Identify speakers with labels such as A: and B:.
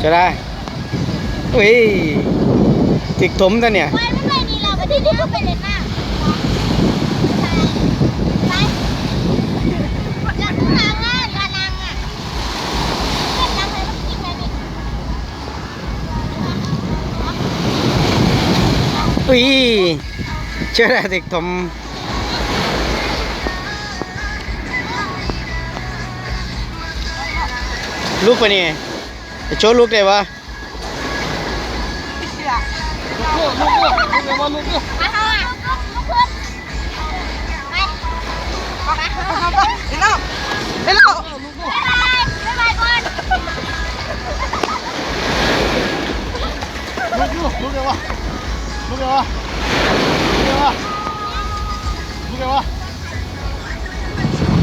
A: จะได้อุ้ยติกถมตัวเนี่ย
B: ไปไม่ไปนี่เราไปที่นี่ก็ไปเล่นน้ำไปแล้วทุกนางอ่ะนางอ่ะเล่นน้ำให้มันกินไหมนี่
A: อุ้ยเชื่อได้ติกถมลูกไปนี่จะโชว์ลูกได้ปะ
B: ลูกมาเข้าอ่ะลูกขึ้นไปไปเห็นแล้ว